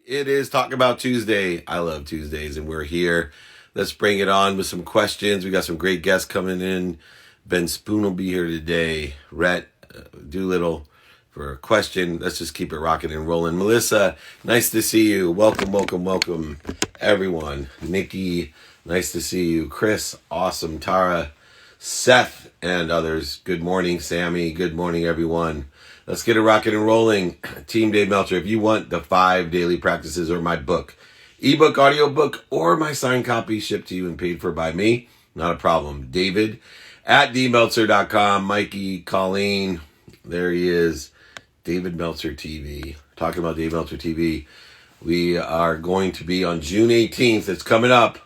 It is Talk About Tuesday. I love Tuesdays, and we're here. Let's bring it on with some questions. We got some great guests coming in. Ben Spoon will be here today. Rhett, Doolittle for a question. Let's just keep it rocking and rolling. Melissa, nice to see you. Welcome, everyone. Nikki, nice to see you. Chris, awesome. Tara, Seth, and others. Good morning, Sammy. Good morning, everyone. Let's get it rocking and rolling. Team Dave Meltzer, if you want the 5 daily practices or my book, ebook, audiobook, or my signed copy shipped to you and paid for by me, not a problem. David at dmeltzer.com. Mikey, Colleen, there he is. David Meltzer TV. Talking about Dave Meltzer TV. We are going to be on June 18th. It's coming up.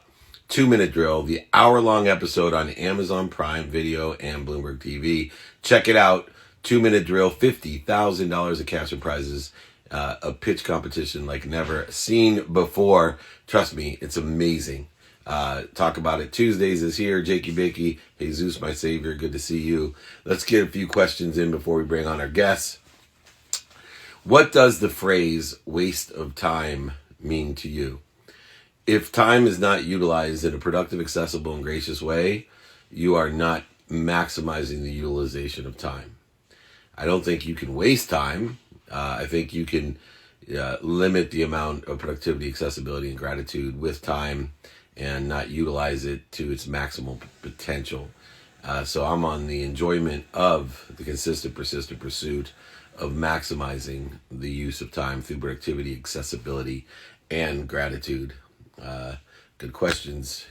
2-minute drill, the hour-long episode on Amazon Prime Video and Bloomberg TV. Check it out. 2-minute drill, $50,000 of cash and prizes, a pitch competition like never seen before. Trust me, it's amazing. Talk about it. Tuesdays is here. Jakey Bakey, Jesus, my savior, good to see you. Let's get a few questions in before we bring on our guests. What does the phrase waste of time mean to you? If time is not utilized in a productive, accessible, and gracious way, you are not maximizing the utilization of time. I don't think you can waste time. I think you can limit the amount of productivity, accessibility, and gratitude with time and not utilize it to its maximal potential. So I'm on the enjoyment of the consistent, persistent pursuit of maximizing the use of time through productivity, accessibility, and gratitude. Good questions.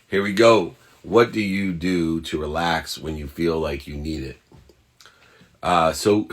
Here we go. What do you do to relax when you feel like you need it? So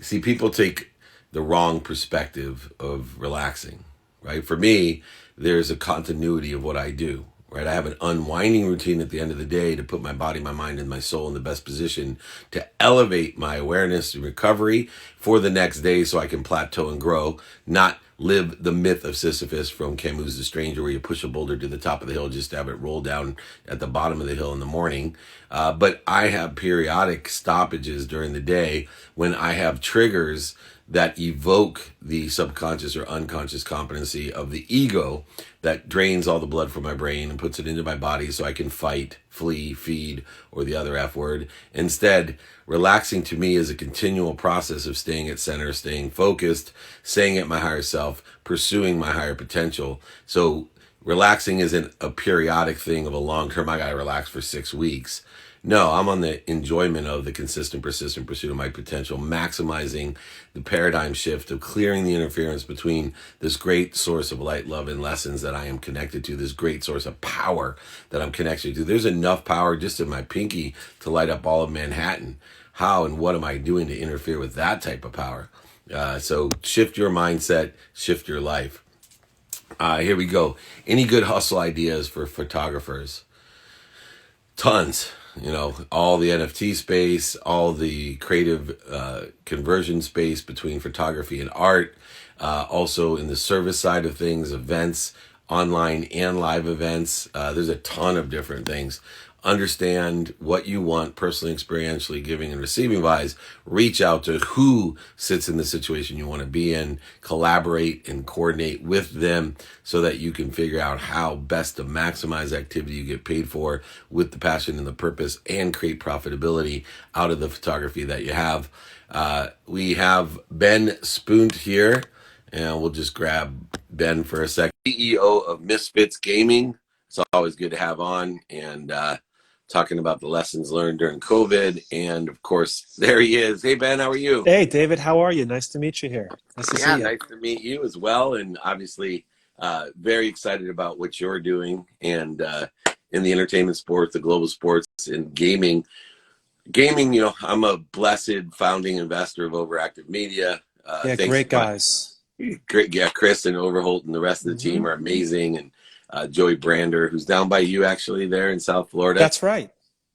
see, people take the wrong perspective of relaxing, right? For me, there's a continuity of what I do, right? I have an unwinding routine at the end of the day to put my body, my mind, and my soul in the best position to elevate my awareness and recovery for the next day so I can plateau and grow, not live the myth of Sisyphus from Camus' The Stranger, where you push a boulder to the top of the hill just to have it roll down at the bottom of the hill in the morning. But I have periodic stoppages during the day when I have triggers that evoke the subconscious or unconscious competency of the ego that drains all the blood from my brain and puts it into my body so I can fight, flee, feed, or the other F word. Instead, relaxing to me is a continual process of staying at center, staying focused, staying at my higher self, pursuing my higher potential. So relaxing isn't a periodic thing of a long term, I gotta relax for 6 weeks. No, I'm on the enjoyment of the consistent, persistent pursuit of my potential, maximizing the paradigm shift of clearing the interference between this great source of light, love, and lessons that I am connected to, this great source of power that I'm connected to. There's enough power just in my pinky to light up all of Manhattan. How and what am I doing to interfere with that type of power? So shift your mindset, shift your life. Here we go. Any good hustle ideas for photographers? Tons. You know, all the NFT space, all the creative conversion space between photography and art, also in the service side of things, events, online and live events. There's a ton of different things. Understand what you want personally, experientially, giving and receiving wise. Reach out to who sits in the situation you want to be in. Collaborate and coordinate with them so that you can figure out how best to maximize activity you get paid for with the passion and the purpose and create profitability out of the photography that you have. We have Ben Spoon here, and we'll just grab Ben for a second. CEO of Misfits Gaming. It's always good to have on, and talking about the lessons learned during COVID. And of course, there he is. Hey, Ben, how are you? Hey, David, how are you? Nice to meet you here. Nice to see you. Nice to meet you as well. And obviously, very excited about what you're doing and in the entertainment sports, the global sports and gaming. Gaming, you know, I'm a blessed founding investor of Overactive Media. Yeah, great guys. Great, yeah, Chris and Overholt and the rest of the team are amazing. And Joey Brander, who's down by you actually there in South Florida. That's right.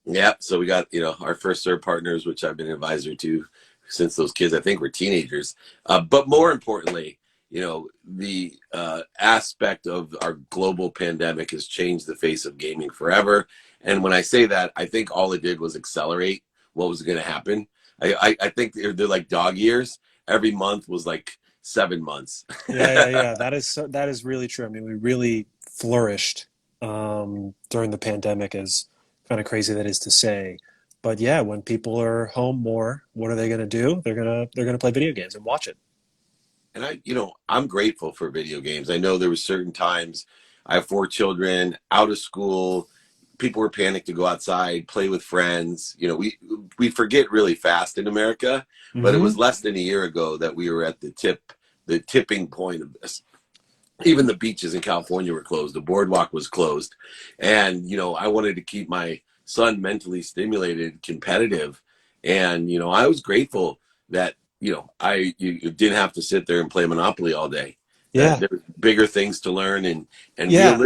Yeah, so we got, you know, our first serve partners, which I've been an advisor to since those kids, I think, were teenagers. But more importantly, you know, the aspect of our global pandemic has changed the face of gaming forever. And when I say that, I think all it did was accelerate what was going to happen. I think they're like dog years. Every month was like 7 months. Yeah. That is really true. I mean, we really flourished during the pandemic, as kind of crazy that is to say. But yeah, when people are home more, what are they going to do? They're gonna play video games and watch it. And I'm grateful for video games. I know there were certain times. I have 4 children out of school. People were panicked to go outside, play with friends. We forget really fast in America, but it was Hmm. less than a year ago that we were at the tipping point of this. Even the beaches in California were closed. The boardwalk was closed. And, I wanted to keep my son mentally stimulated, competitive. And, I was grateful that, you didn't have to sit there and play Monopoly all day. That Yeah, there were bigger things to learn and yeah,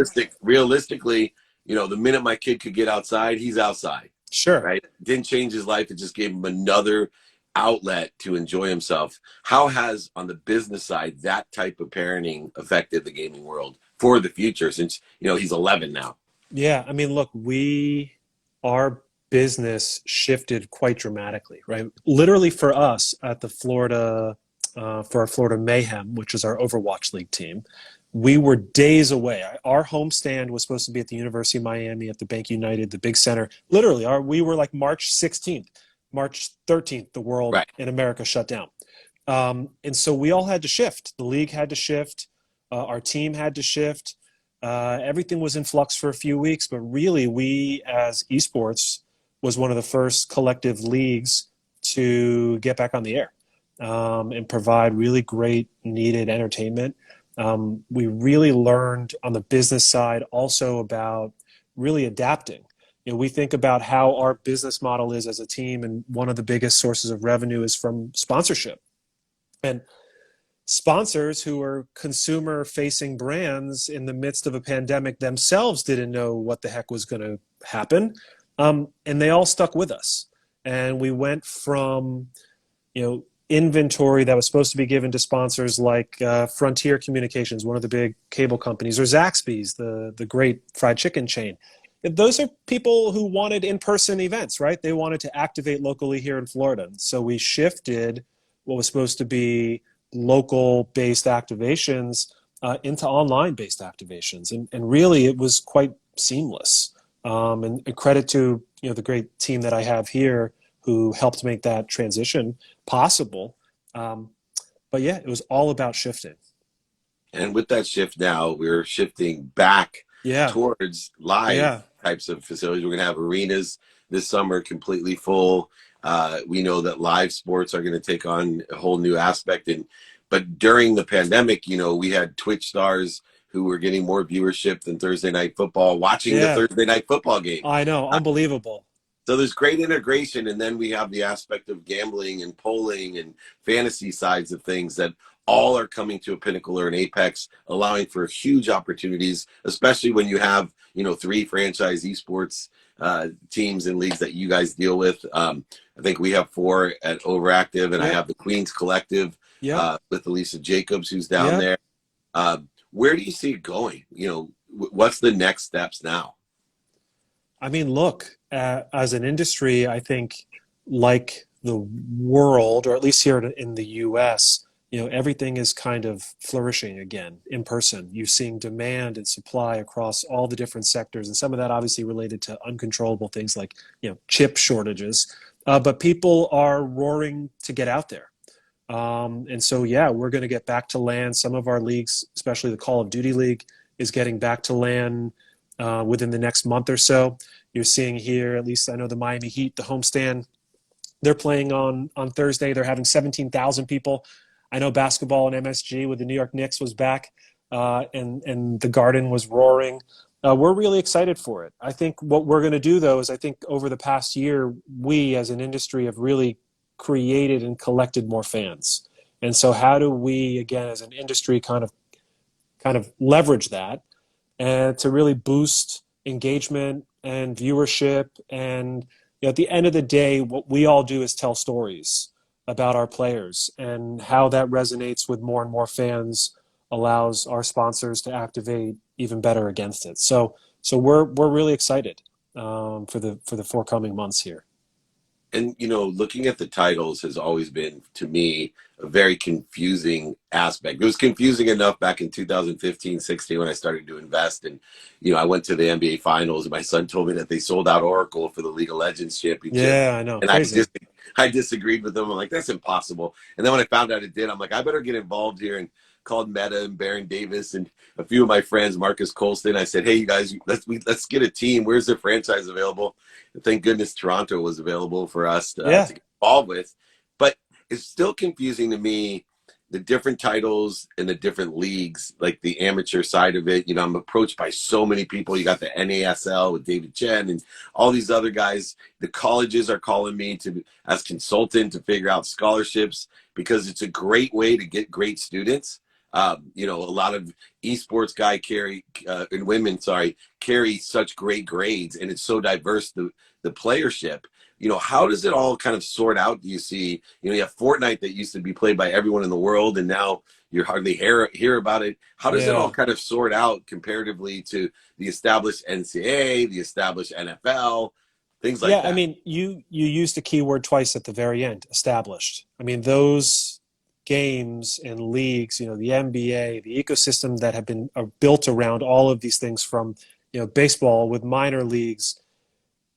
realistically, the minute my kid could get outside, he's outside. sure. Right? Didn't change his life. It just gave him another outlet to enjoy himself. How has, on the business side, that type of parenting affected the gaming world for the future, since he's 11 now? Yeah, I mean, look, our business shifted quite dramatically, right? Literally for us at the for our Florida Mayhem, which is our Overwatch League team, we were days away. Our homestand was supposed to be at the University of Miami at the Bank United, the big center. Literally, we were like March 16th, March 13th, the world Right. in America shut down. And so we all had to shift. The league had to shift. Our team had to shift. Everything was in flux for a few weeks, but really, we as esports was one of the first collective leagues to get back on the air and provide really great, needed entertainment. We really learned on the business side also about really adapting. We think about how our business model is as a team, and one of the biggest sources of revenue is from sponsorship. And sponsors who are consumer facing brands in the midst of a pandemic themselves didn't know what the heck was going to happen. And they all stuck with us. And we went from, inventory that was supposed to be given to sponsors like Frontier Communications, one of the big cable companies, or Zaxby's, the great fried chicken chain. Those are people who wanted in-person events, right? They wanted to activate locally here in Florida. So we shifted what was supposed to be local-based activations into online-based activations, and really it was quite seamless. And credit to the great team that I have here who helped make that transition possible. But yeah, it was all about shifting. And with that shift now, we're shifting back Yeah, towards live yeah, types of facilities. We're going to have arenas this summer completely full. We know that live sports are going to take on a whole new aspect. But during the pandemic, we had Twitch stars who were getting more viewership than Thursday Night Football, watching the yeah. Thursday Night Football game. I know, unbelievable. So there's great integration, and then we have the aspect of gambling and polling and fantasy sides of things that all are coming to a pinnacle or an apex, allowing for huge opportunities, especially when you have 3 franchise esports teams and leagues that you guys deal with. I think we have 4 at Overactive, and I Yep, have the Queens Collective yep, with Elisa Jacobs, who's down yep. there. Where do you see it going? What's the next steps now? I mean, look, as an industry, I think like the world, or at least here in the US, everything is kind of flourishing again in person. You're seeing demand and supply across all the different sectors, and some of that obviously related to uncontrollable things like, chip shortages. But people are roaring to get out there. And so, yeah, we're going to get back to land. Some of our leagues, especially the Call of Duty League, is getting back to land within the next month or so. You're seeing here, at least I know the Miami Heat, the homestand, they're playing on Thursday. They're having 17,000 people. I know basketball and MSG with the New York Knicks was back, and the Garden was roaring. We're really excited for it. I think what we're going to do, though, is I think over the past year, we as an industry have really created and collected more fans. And so how do we, again, as an industry, kind of leverage that and to really boost engagement and viewership? And at the end of the day, what we all do is tell stories about our players, and how that resonates with more and more fans allows our sponsors to activate even better against it. So we're really excited for the forthcoming months here. And, looking at the titles has always been, to me, a very confusing aspect. It was confusing enough back in 2015, 16 when I started to invest. And, I went to the NBA finals and my son told me that they sold out Oracle for the League of Legends championship. Yeah, I know. And Crazy. I disagreed with them. I'm like, that's impossible. And then when I found out it did, I'm like, I better get involved here, and called Meta and Baron Davis and a few of my friends, Marcus Colston. I said, hey, you guys, let's get a team. Where's the franchise available? And thank goodness Toronto was available for us Yeah. to get involved with. But it's still confusing to me, the different titles and the different leagues, like the amateur side of it. I'm approached by so many people. You got the NASL with David Chen and all these other guys. The colleges are calling me as consultant to figure out scholarships, because it's a great way to get great students. A lot of esports guy and women, carry such great grades, and it's so diverse, the playership. How does it all kind of sort out? Do you see, you have Fortnite that used to be played by everyone in the world, and now you hardly hear about it. How does it all Yeah. kind of sort out comparatively to the established NCAA, the established NFL, things like Yeah, I that? mean, you used a keyword twice at the very end, established. I mean, those games and leagues, the NBA, the ecosystem that have been built around all of these things, from baseball with minor leagues,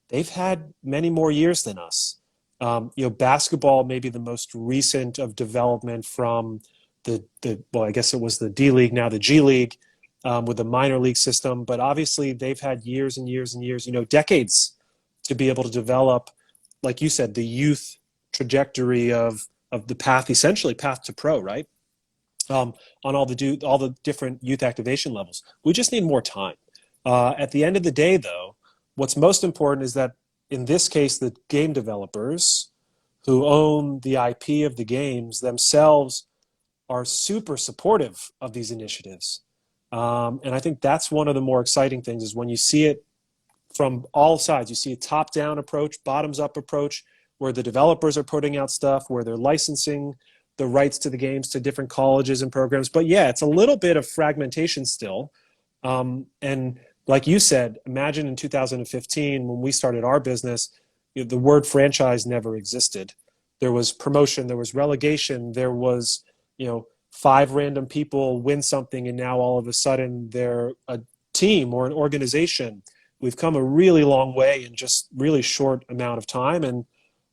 they've had many more years than us. Basketball may be the most recent of development from the well, I guess it was the D League, now the G League, with the minor league system. But obviously, they've had years and years and years, decades to be able to develop, like you said, the youth trajectory of the path, essentially path to pro, right? On all the different youth activation levels. We just need more time. At the end of the day, though, what's most important is that, in this case, the game developers who own the IP of the games themselves are super supportive of these initiatives. And I think that's one of the more exciting things, is when you see it from all sides. You see a top-down approach, bottoms-up approach, where the developers are putting out stuff, where they're licensing the rights to the games to different colleges and programs. But yeah, it's a little bit of fragmentation still. And like you said, imagine in 2015, when we started our business, the word franchise never existed. There was promotion, there was relegation, there was, 5 random people win something, and now all of a sudden they're a team or an organization. We've come a really long way in just really short amount of time, and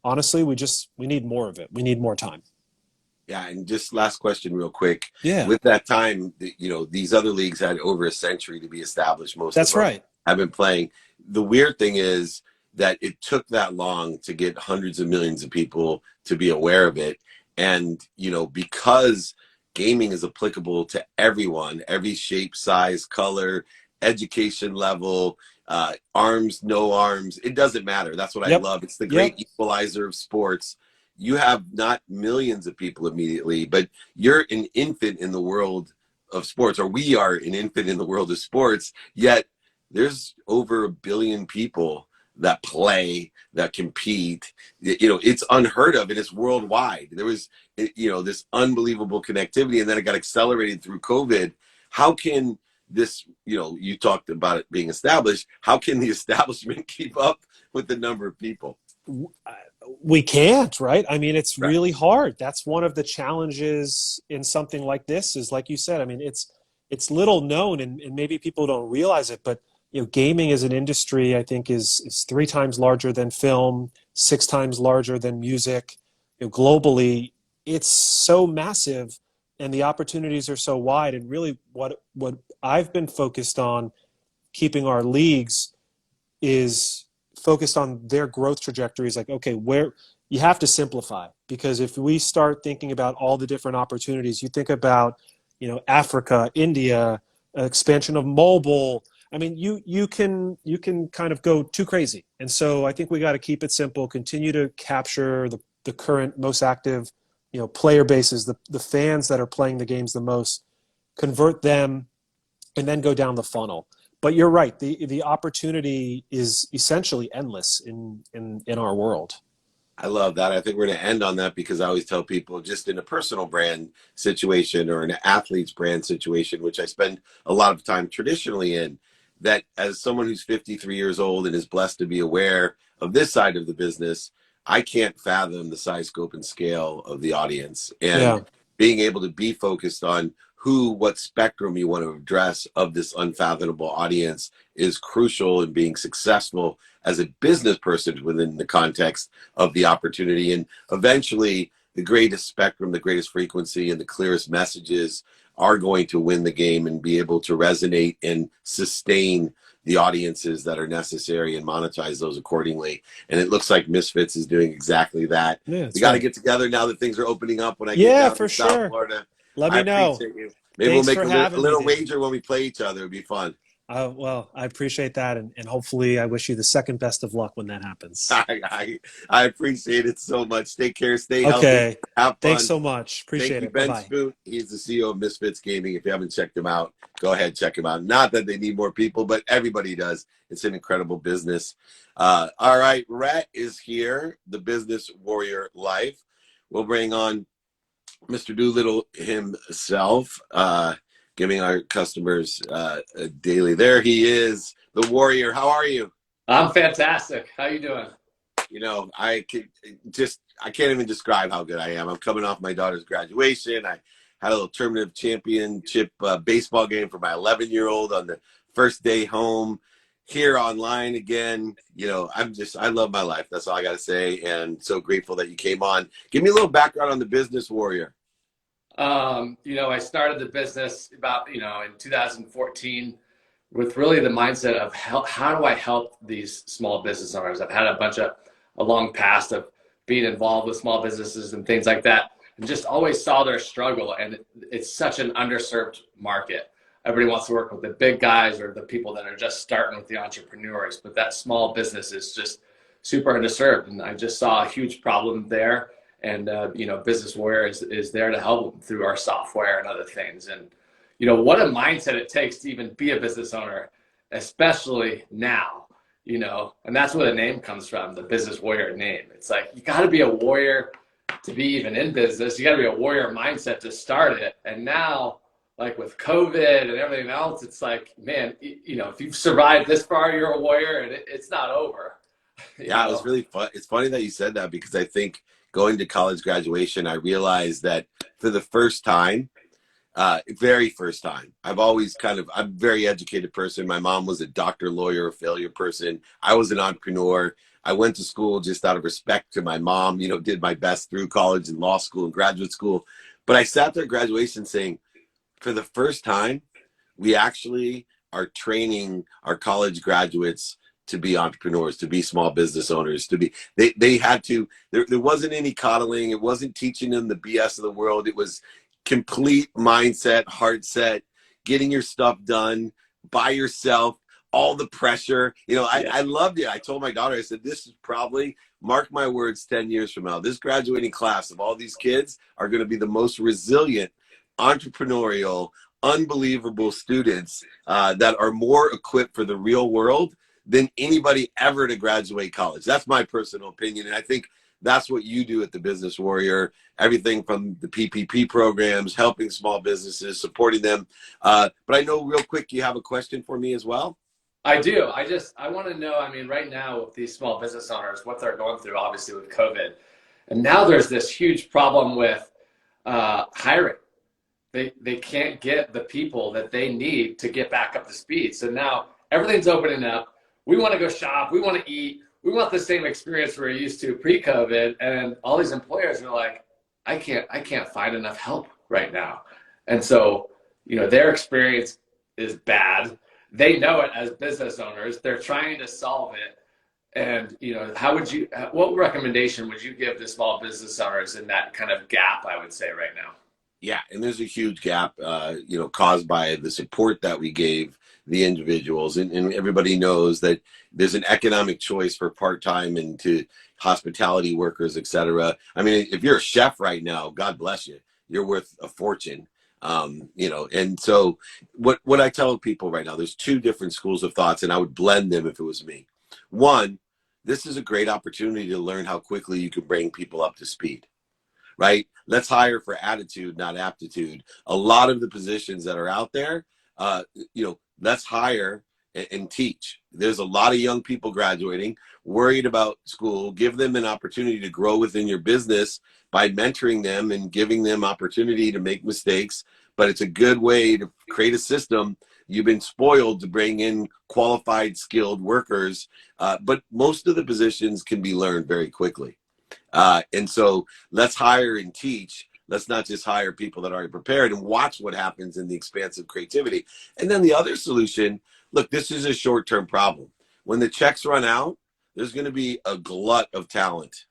honestly, we need more of it. We need more time. Yeah, and just last question real quick. Yeah, With that time, these other leagues had over a century to be established. Most of that's them right. have been playing. The weird thing is that it took that long to get hundreds of millions of people to be aware of it. And, because gaming is applicable to everyone, every shape, size, color, education level, arms, no arms, it doesn't matter. That's what I Yep. love. It's the great Yep. equalizer of sports. You have not millions of people immediately, but you're an infant in the world of sports, or we are an infant in the world of sports, yet there's over 1 billion people that play, that compete. It's unheard of, and it's worldwide. There was, this unbelievable connectivity, and then it got accelerated through COVID. How can this, you talked about it being established, how can the establishment keep up with the number of people? We can't, right? I mean, it's Right. really hard. That's one of the challenges in something like this, is like you said, I mean, it's little known, and maybe people don't realize it, but gaming as an industry, I think, is 3 times larger than film, 6 times larger than music. Globally, it's so massive, and the opportunities are so wide. And really, what I've been focused on, keeping our leagues, is focused on their growth trajectories. Like, okay, where you have to simplify, because if we start thinking about all the different opportunities, you think about, Africa, India, expansion of mobile. I mean, you can kind of go too crazy. And so I think we got to keep it simple, continue to capture the current most active, player bases, the fans that are playing the games the most, convert them, and then go down the funnel. But you're right. The opportunity is essentially endless in our world. I love that. I think we're going to end on that, because I always tell people, just in a personal brand situation or an athlete's brand situation, which I spend a lot of time traditionally in, that as someone who's 53 years old and is blessed to be aware of this side of the business, I can't fathom the size, scope, and scale of the audience. And Yeah. being able to be focused on what spectrum you want to address of this unfathomable audience is crucial in being successful as a business person within the context of the opportunity. And eventually, the greatest spectrum, the greatest frequency, and the clearest messages are going to win the game and be able to resonate and sustain the audiences that are necessary and monetize those accordingly. And it looks like Misfits is doing exactly that. Yeah, We that's got to right. get together now that things are opening up when I get Yeah, down for to South sure. Florida. Let I me know. appreciate you. Maybe we'll Thanks make for a having me, little dude. wager when we play each other. It'd be fun. Well, I appreciate that, and hopefully, I wish you the second best of luck when that happens. I appreciate it so much. Take care. Stay healthy. Okay. Have Thanks fun. so much. Thank Appreciate you, it. Bye Ben bye. Spoon. He's the CEO of Misfits Gaming. If you haven't checked him out, go ahead, check him out. Not that they need more people, but everybody does. It's an incredible business. All right, Rhett is here, the business warrior life. We'll bring on Mr. Doolittle himself, giving our customers daily. There he is, the warrior. How are you? I'm fantastic. How you doing? You know, I can't even describe how good I am. I'm coming off my daughter's graduation. I had a little tournament championship baseball game for my 11-year-old on the first day home. Here online again. You know, I love my life. That's all I got to say. And so grateful that you came on. Give me a little background on the business warrior. I started the business about, in 2014 with really the mindset of how do I help these small business owners? I've had a long past of being involved with small businesses and things like that, and just always saw their struggle. And it's such an underserved market. Everybody wants to work with the big guys or the people that are just starting with the entrepreneurs, but that small business is just super underserved. And I just saw a huge problem there. And, Business Warrior is there to help them through our software and other things. And, what a mindset it takes to even be a business owner, especially now, and that's where the name comes from, the Business Warrior name. It's like, you got to be a warrior to be even in business. You got to be a warrior mindset to start it. And now, like with COVID and everything else, it's like, man, if you've survived this far, you're a warrior, and it's not over. Yeah, it was really fun. It's funny that you said that, because I think going to college graduation, I realized that for the first time, very first time, I'm a very educated person. My mom was a doctor, lawyer, a failure person. I was an entrepreneur. I went to school just out of respect to my mom, did my best through college and law school and graduate school. But I sat there at graduation saying, for the first time, we actually are training our college graduates to be entrepreneurs, to be small business owners, they had to, there wasn't any coddling. It wasn't teaching them the BS of the world. It was complete mindset, heart set, getting your stuff done by yourself, all the pressure. I loved it. I told my daughter, I said, this is probably, mark my words, 10 years from now, this graduating class of all these kids are going to be the most resilient, entrepreneurial, unbelievable students that are more equipped for the real world than anybody ever to graduate college. That's my personal opinion. And I think that's what you do at the Business Warrior. Everything from the PPP programs, helping small businesses, supporting them. But I know real quick, you have a question for me as well? I do. I want to know, right now with these small business owners, what they're going through, obviously with COVID. And now there's this huge problem with hiring. They can't get the people that they need to get back up to speed. So now everything's opening up. We want to go shop. We want to eat. We want the same experience we were used to pre-COVID. And all these employers are like, I can't find enough help right now. And so, their experience is bad. They know it as business owners. They're trying to solve it. And, what recommendation would you give to small business owners in that kind of gap, I would say right now? Yeah, and there's a huge gap, caused by the support that we gave the individuals. And everybody knows that there's an economic choice for part-time and to hospitality workers, et cetera. If you're a chef right now, God bless you. You're worth a fortune. And so what I tell people right now, there's two different schools of thoughts, and I would blend them if it was me. One, this is a great opportunity to learn how quickly you can bring people up to speed. Right? Let's hire for attitude, not aptitude. A lot of the positions that are out there, let's hire and teach. there's a lot of young people graduating, worried about school. Give them an opportunity to grow within your business by mentoring them and giving them opportunity to make mistakes. But it's a good way to create a system. You've been spoiled to bring in qualified, skilled workers, but most of the positions can be learned very quickly. And so let's hire and teach. Let's not just hire people that are already prepared, and watch what happens in the expansive creativity. And then the other solution, look, this is a short-term problem. When the checks run out, there's going to be a glut of talent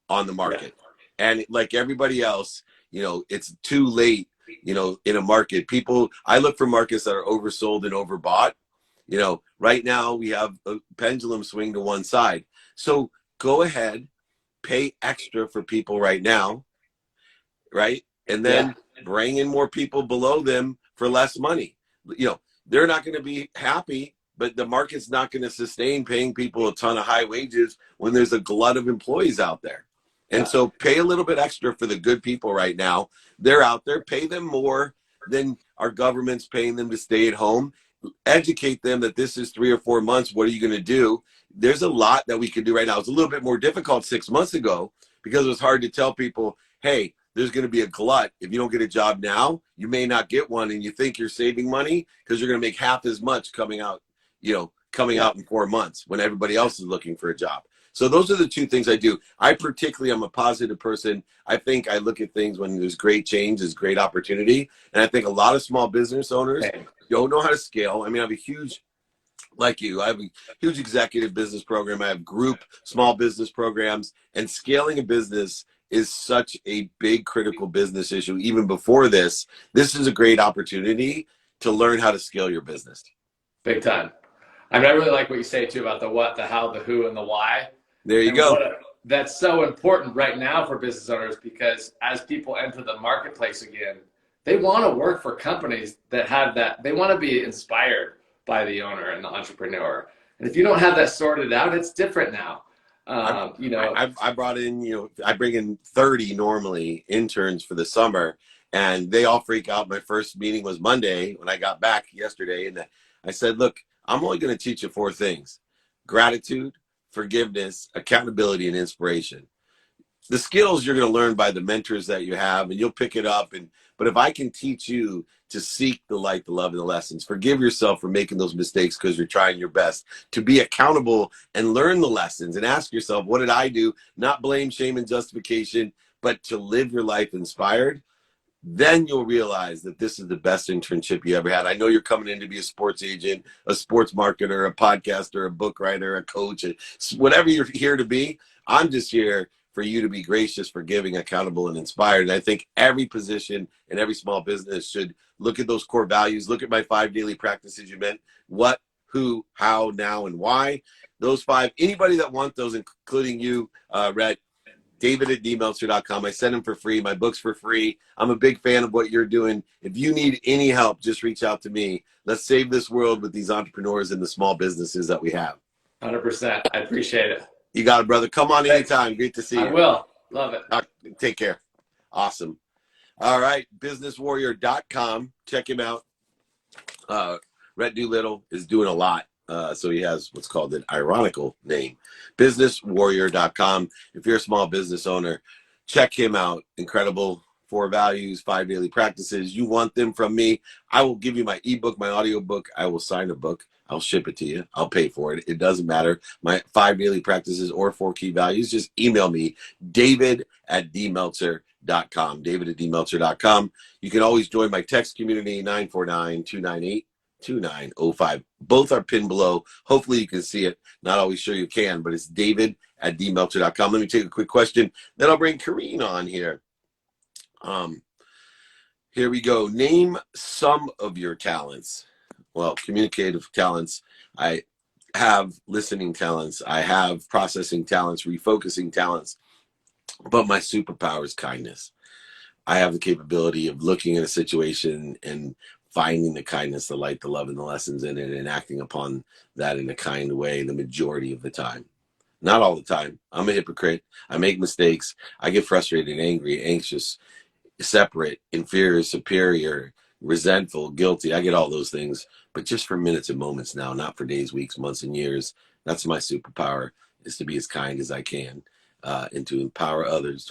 on the market. Yeah. And like everybody else, it's too late, in a market. I look for markets that are oversold and overbought. Right now we have a pendulum swing to one side. So go ahead, pay extra for people right now, right? And then bring in more people below them for less money. They're not going to be happy, but the market's not going to sustain paying people a ton of high wages when there's a glut of employees out there. And so pay a little bit extra for the good people right now. They're out there. Pay them more than our government's paying them to stay at home. Educate them that this is 3 or 4 months. What are you going to do? There's a lot that we can do right now. It's a little bit more difficult 6 months ago because it was hard to tell people, hey, there's going to be a glut. If you don't get a job now, you may not get one, and you think you're saving money because you're going to make half as much coming out in 4 months when everybody else is looking for a job. So those are the two things I do. I particularly am a positive person. I think I look at things when there's great change, there's great opportunity. And I think a lot of small business owners don't know how to scale. I mean, I have a huge, like you, I have a huge executive business program. I have group small business programs, and scaling a business is such a big critical business issue. Even before this is a great opportunity to learn how to scale your business. Big time. I mean, I really like what you say too about the what, the how, the who, and the why. There you go. That's so important right now for business owners, because as people enter the marketplace again, they want to work for companies that have that. They want to be inspired by the owner and the entrepreneur. And if you don't have that sorted out, it's different now. I brought in, I bring in 30 normally interns for the summer, and they all freak out. My first meeting was Monday when I got back yesterday. And I said, look, I'm only going to teach you 4 things: gratitude, forgiveness, accountability, and inspiration. The skills you're going to learn by the mentors that you have, and you'll pick it up. But if I can teach you to seek the light, the love, and the lessons, forgive yourself for making those mistakes because you're trying your best, to be accountable and learn the lessons and ask yourself, what did I do? Not blame, shame, and justification, but to live your life inspired. Then you'll realize that this is the best internship you ever had. I know you're coming in to be a sports agent, a sports marketer, a podcaster, a book writer, a coach, whatever you're here to be. I'm just here for you to be gracious, forgiving, accountable, and inspired. And I think every position and every small business should look at those core values. Look at my 5 daily practices you meant: what, who, how, now, and why. Those 5, anybody that wants those, including you, Rhett, David@dmeltzer.com. I send them for free. My book's for free. I'm a big fan of what you're doing. If you need any help, just reach out to me. Let's save this world with these entrepreneurs and the small businesses that we have. 100%. I appreciate it. You got it, brother. Come on anytime. Great to see you. I will. Love it. Take care. Awesome. All right. Businesswarrior.com. Check him out. Rhett Doolittle is doing a lot. So he has what's called an ironical name, businesswarrior.com. If you're a small business owner, check him out. Incredible 4 values, 5 daily practices. You want them from me, I will give you my ebook, my audiobook. I will sign a book. I'll ship it to you. I'll pay for it. It doesn't matter. My 5 daily practices or 4 key values, just email me, david@dmeltzer.com, david@dmeltzer.com. You can always join my text community, 949-298-2905. Both are pinned below. Hopefully you can see it. Not always sure you can, but it's david@dmeltzer.com. Let me take a quick question. Then I'll bring Colleen on here. Here we go. Name some of your talents. Well, communicative talents. I have listening talents. I have processing talents, refocusing talents. But my superpower is kindness. I have the capability of looking at a situation and finding the kindness, the light, the love, and the lessons in it, and acting upon that in a kind way the majority of the time. Not all the time. I'm a hypocrite. I make mistakes. I get frustrated, angry, anxious, separate, inferior, superior, resentful, guilty. I get all those things, but just for minutes and moments now, not for days, weeks, months, and years. That's my superpower, is to be as kind as I can, and to empower others,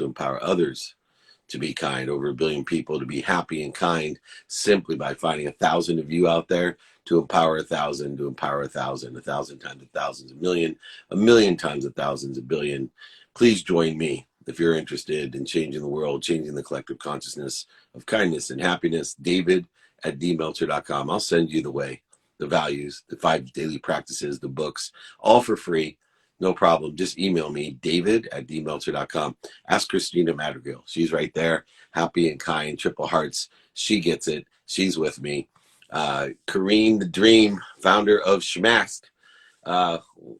to be kind. Over 1 billion people to be happy and kind, simply by finding 1,000 of you out there to empower 1,000, to empower 1,000, 1,000 times 1,000's a million times 1,000's a billion. Please join me if you're interested in changing the world, changing the collective consciousness of kindness and happiness. David at dmeltzer.com. I'll send you the way, the values, the 5 daily practices, the books, all for free. No problem. Just email me, David at dmeltzer.com. Ask Christina Madrigal. She's right there, happy and kind, triple hearts. She gets it. She's with me. Colleen, the dream, founder of Shmask.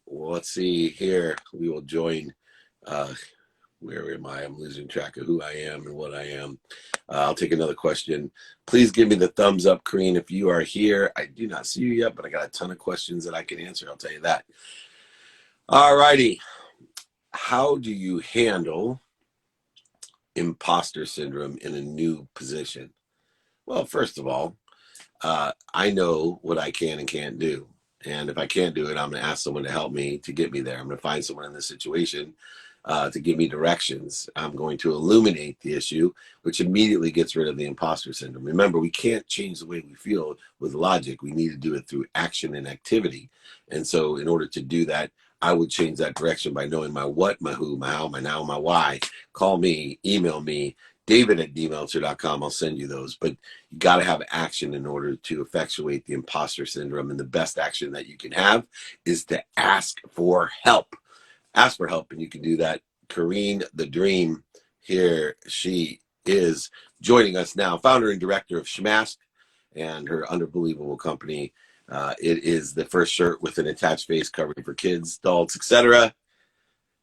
Let's see here. We will join. Where am I? I'm losing track of who I am and what I am. I'll take another question. Please give me the thumbs up, Colleen, if you are here. I do not see you yet, but I got a ton of questions that I can answer. I'll tell you that. All righty. How do you handle imposter syndrome in a new position? Well, first of all, I know what I can and can't do. And if I can't do it, I'm going to ask someone to help me to get me there. I'm going to find someone in this situation to give me directions. I'm going to illuminate the issue, which immediately gets rid of the imposter syndrome. Remember, we can't change the way we feel with logic. We need to do it through action and activity. And so in order to do that, I would change that direction by knowing my what, my who, my how, my now, my why. Call me, email me, David at dmeltzer.com. I'll send you those. But you got to have action in order to effectuate the imposter syndrome. And the best action that you can have is to ask for help. Ask for help, and you can do that. Corrine, the dream, here she is joining us now, founder and director of Shmask and her unbelievable company. It is the first shirt with an attached face covering for kids, adults, etc.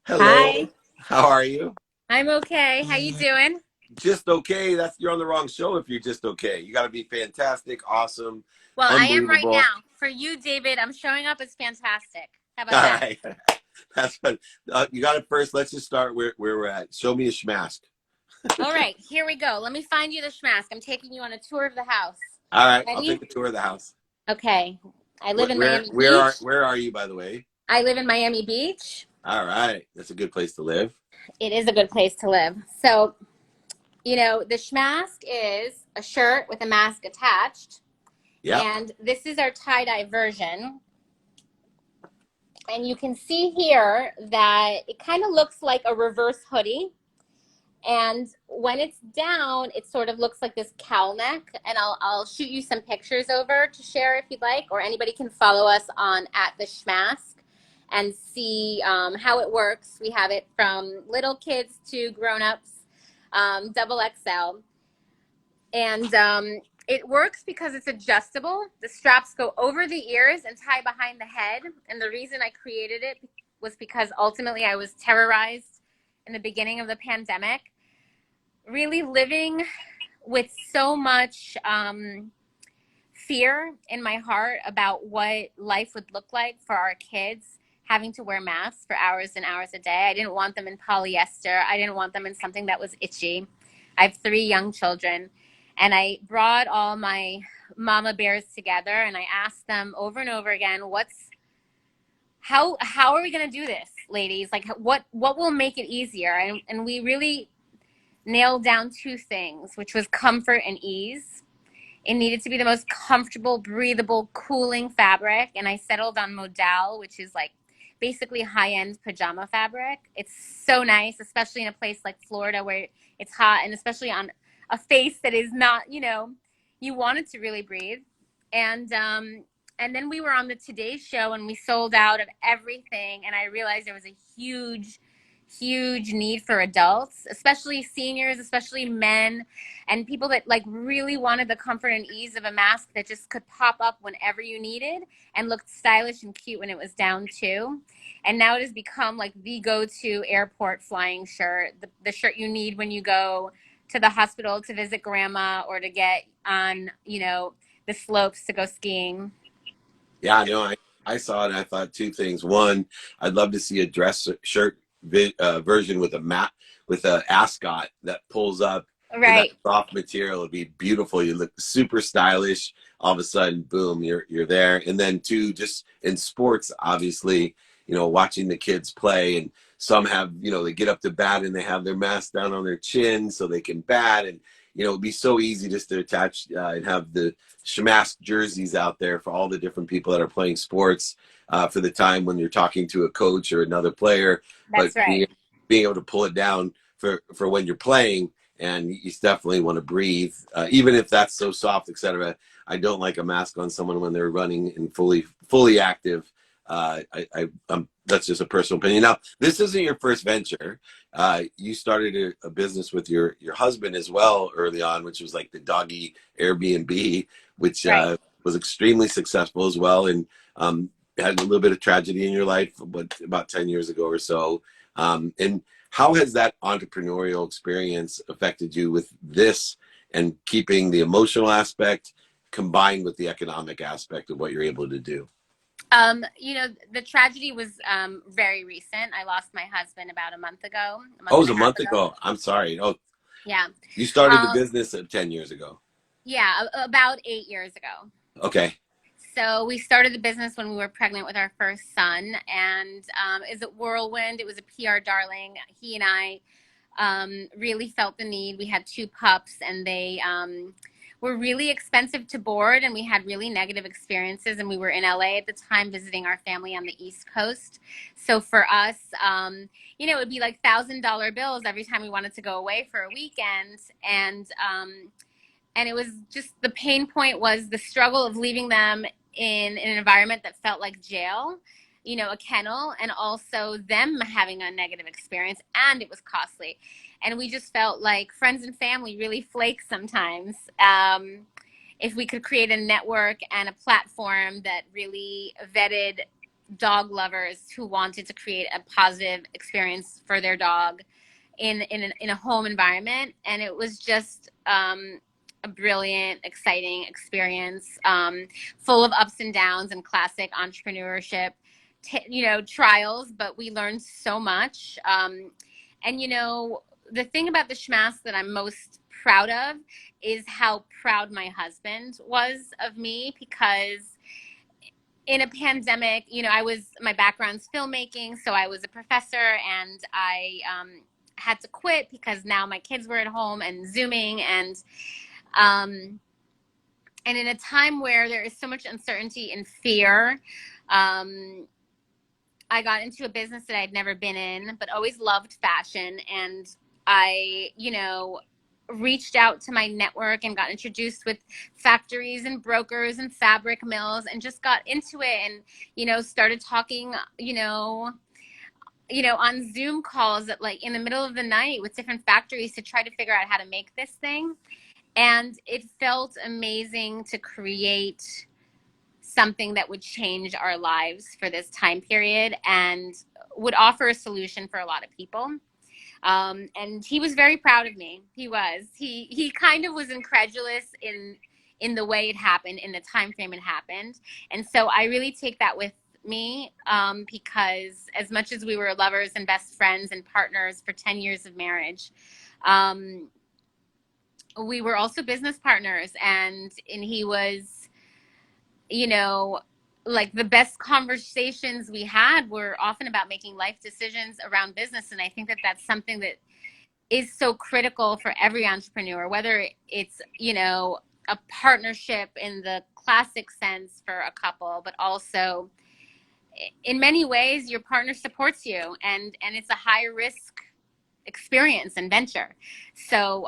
Hello. Hi. How are you? I'm okay. How you doing? Just okay. You're on the wrong show if you're just okay. You got to be fantastic, awesome, Well, I am right unbelievable. now. For you, David, I'm showing up as fantastic. How about All that? right. That's what you got it first. Let's just start where we're at. Show me a Shmask. All right, here we go. Let me find you the Shmask. I'm taking you on a tour of the house. All right, Ready? I'll take a tour of the house. Okay. I live in Miami Beach. Where are you, by the way? I live in Miami Beach. All right, that's a good place to live. It is a good place to live. So, the Shmask is a shirt with a mask attached. Yeah. And this is our tie-dye version. And you can see here that it kind of looks like a reverse hoodie. And when it's down, it sort of looks like this cowl neck. And I'll shoot you some pictures over to share if you'd like, or anybody can follow us on @theshmask and see how it works. We have it from little kids to grown-ups, double XL. And it works because it's adjustable. The straps go over the ears and tie behind the head. And the reason I created it was because ultimately I was terrorized in the beginning of the pandemic, really living with so much fear in my heart about what life would look like for our kids, having to wear masks for hours and hours a day. I didn't want them in polyester. I didn't want them in something that was itchy. I have 3 young children. And I brought all my mama bears together and I asked them over and over again, how are we going to do this, ladies? Like what will make it easier? And we really nailed down 2 things, which was comfort and ease. It needed to be the most comfortable, breathable, cooling fabric. And I settled on modal, which is like basically high-end pajama fabric. It's so nice, especially in a place like Florida where it's hot, and especially on a face that is not, you want it to really breathe. And then we were on the Today Show and we sold out of everything. And I realized there was a huge need for adults, especially seniors, especially men, and people that like really wanted the comfort and ease of a mask that just could pop up whenever you needed and looked stylish and cute when it was down too. And now it has become like the go-to airport flying shirt, the shirt you need when you go to the hospital to visit grandma or to get on, the slopes to go skiing. Yeah, no, I saw it and I thought 2 things. One, I'd love to see a dress shirt version with a ascot that pulls up and that Right. soft material would be beautiful. You look super stylish. All of a sudden, boom, you're there. And then too, just in sports, obviously, watching the kids play, and some have, they get up to bat and they have their mask down on their chin so they can bat. And it'd be so easy just to attach and have the Schmask jerseys out there for all the different people that are playing sports for the time when you're talking to a coach or another player. But That's right. being able to pull it down for when you're playing, and you definitely want to breathe, even if that's so soft, etc. I don't like a mask on someone when they're running and fully active. That's just a personal opinion. Now, this isn't your first venture. You started a business with your husband as well early on, which was like the doggy Airbnb, which Right. was extremely successful as well, and had a little bit of tragedy in your life, but about 10 years ago or so. And how has that entrepreneurial experience affected you with this and keeping the emotional aspect combined with the economic aspect of what you're able to do? The tragedy was very recent. I lost my husband about a month ago, a month Oh, it and was a a half month ago. ago. I'm sorry. Oh, Yeah. you started the Um, business 10 years ago. yeah, about 8 years ago. Okay. So we started the business when we were pregnant with our first son, and is it whirlwind? It was a PR darling. He and I really felt the need. We had two pups, and they were really expensive to board, and we had really negative experiences. And we were in LA at the time visiting our family on the East Coast. So for us, it would be like $1,000 bills every time we wanted to go away for a weekend, and it was just, the pain point was the struggle of leaving them in an environment that felt like jail, a kennel, and also them having a negative experience, and it was costly. And we just felt like friends and family really flake sometimes. If we could create a network and a platform that really vetted dog lovers who wanted to create a positive experience for their dog in a home environment. And it was just a brilliant, exciting experience, full of ups and downs and classic entrepreneurship, trials, but we learned so much. And the thing about the Schmask that I'm most proud of is how proud my husband was of me, because in a pandemic, my background's filmmaking, so I was a professor, and I had to quit because now my kids were at home and Zooming, and in a time where there is so much uncertainty and fear, I got into a business that I'd never been in, but always loved fashion. And I, reached out to my network and got introduced with factories and brokers and fabric mills, and just got into it, and, started talking, on Zoom calls at, like, in the middle of the night with different factories to try to figure out how to make this thing. And it felt amazing to create something that would change our lives for this time period and would offer a solution for a lot of people. And he was very proud of me. He kind of was incredulous in the way it happened, in the time frame it happened. And so I really take that with me, because as much as we were lovers and best friends and partners for 10 years of marriage, we were also business partners, and he was, like, the best conversations we had were often about making life decisions around business. And I think that that's something that is so critical for every entrepreneur, whether it's, a partnership in the classic sense for a couple, but also in many ways your partner supports you, and it's a high risk experience and venture. So,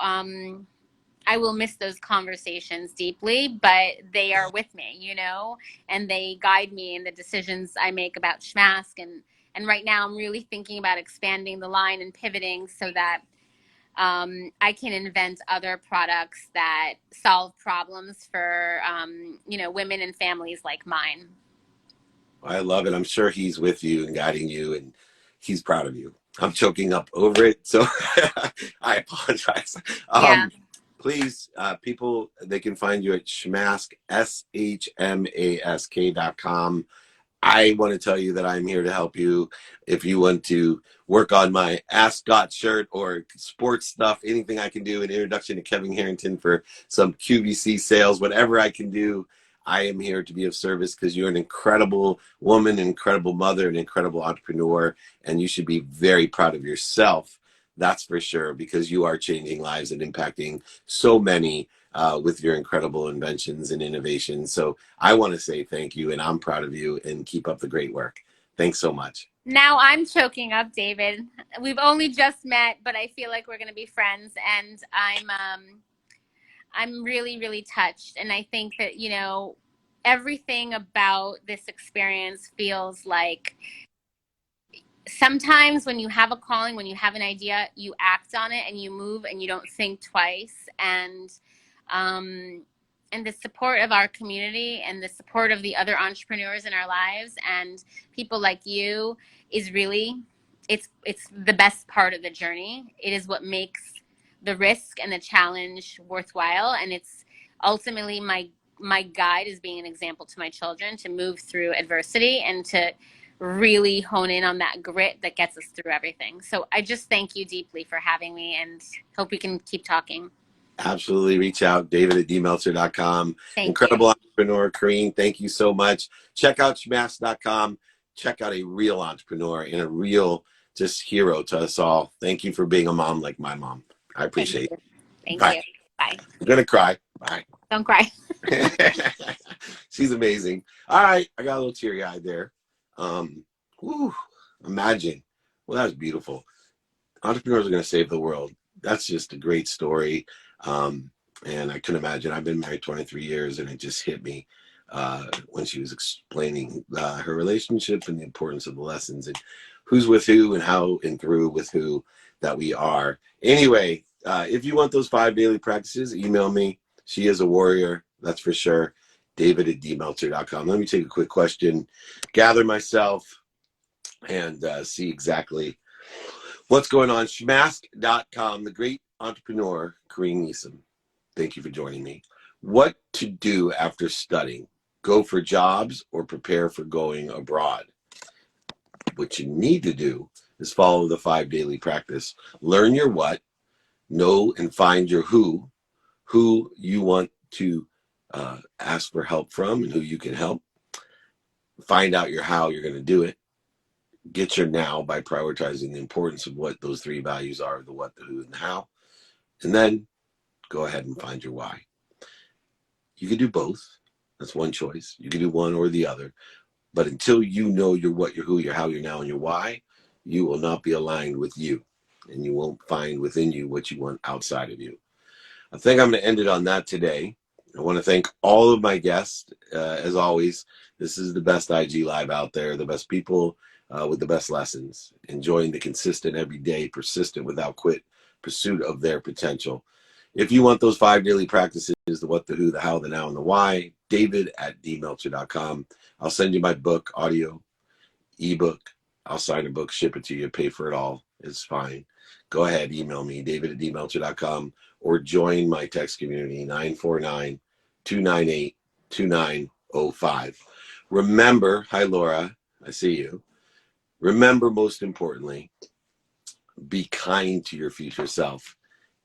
I will miss those conversations deeply, but they are with me, and they guide me in the decisions I make about Schmask. And right now I'm really thinking about expanding the line and pivoting so that I can invent other products that solve problems for, women and families like mine. I love it. I'm sure he's with you and guiding you, and he's proud of you. I'm choking up over it, so I apologize. Yeah. Please, people, they can find you at Schmask, SHMASK.com. I want to tell you that I'm here to help you. If you want to work on my Ask Scott shirt or sports stuff, anything I can do, an introduction to Kevin Harrington for some QVC sales, whatever I can do, I am here to be of service because you're an incredible woman, an incredible mother, an incredible entrepreneur, and you should be very proud of yourself. That's for sure, because you are changing lives and impacting so many with your incredible inventions and innovations. So I want to say thank you, and I'm proud of you, and keep up the great work. Thanks so much. Now I'm choking up, David. We've only just met, but I feel like we're going to be friends, and I'm really, really touched. And I think that, you know, everything about this experience feels like sometimes when you have a calling, when you have an idea, you act on it and you move and you don't think twice. And the support of our community and the support of the other entrepreneurs in our lives and people like you is really, it's the best part of the journey. It is what makes the risk and the challenge worthwhile. And it's ultimately my guide is being an example to my children to move through adversity and to really hone in on that grit that gets us through everything. So I just thank you deeply for having me and hope we can keep talking. Absolutely. Reach out, david@dmeltzer.com. Thank Incredible you. entrepreneur, Corrine. Thank you so much. Check out schmass.com. Check out a real entrepreneur and a real just hero to us all. Thank you for being a mom like my mom. I appreciate it. Thank Bye. you. Bye. I'm going to cry. Bye. Don't cry. She's amazing. All right. I got a little teary eyed there. Whew, imagine. Well, that was beautiful. Entrepreneurs are going to save the world. That's just a great story. And I couldn't imagine. I've been married 23 years, and it just hit me when she was explaining her relationship and the importance of the lessons and who's with who and how and through with who that we are. Anyway, if you want those 5 daily practices, email me. She is a warrior, that's for sure. david@dmeltzer.com. Let me take a quick question, gather myself, and see exactly what's going on. Schmask.com, the great entrepreneur, Corrine Neeson. Thank you for joining me. What to do after studying? Go for jobs or prepare for going abroad? What you need to do is follow the 5 daily practice. Learn your what, know and find your who you want to ask for help from and who you can help. Find out your how you're going to do it. Get your now by prioritizing the importance of what those 3 values are, the what, the who, and the how. And then go ahead and find your why. You can do both. That's one choice. You can do one or the other. But until you know your what, your who, your how, your now, and your why, you will not be aligned with you. And you won't find within you what you want outside of you. I think I'm going to end it on that today. I want to thank all of my guests. As always, this is the best IG Live out there, the best people with the best lessons, enjoying the consistent, everyday, persistent, without quit pursuit of their potential. If you want those 5 daily practices, the what, the who, the how, the now, and the why, david@dmeltzer.com. I'll send you my book, audio, ebook. I'll sign a book, ship it to you, pay for it all. It's fine. Go ahead, email me, david@dmeltzer.com, or join my text community, 949-298-2905. Remember, hi, Laura, I see you. Remember, most importantly, be kind to your future self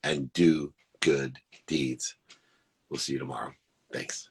and do good deeds. We'll see you tomorrow. Thanks.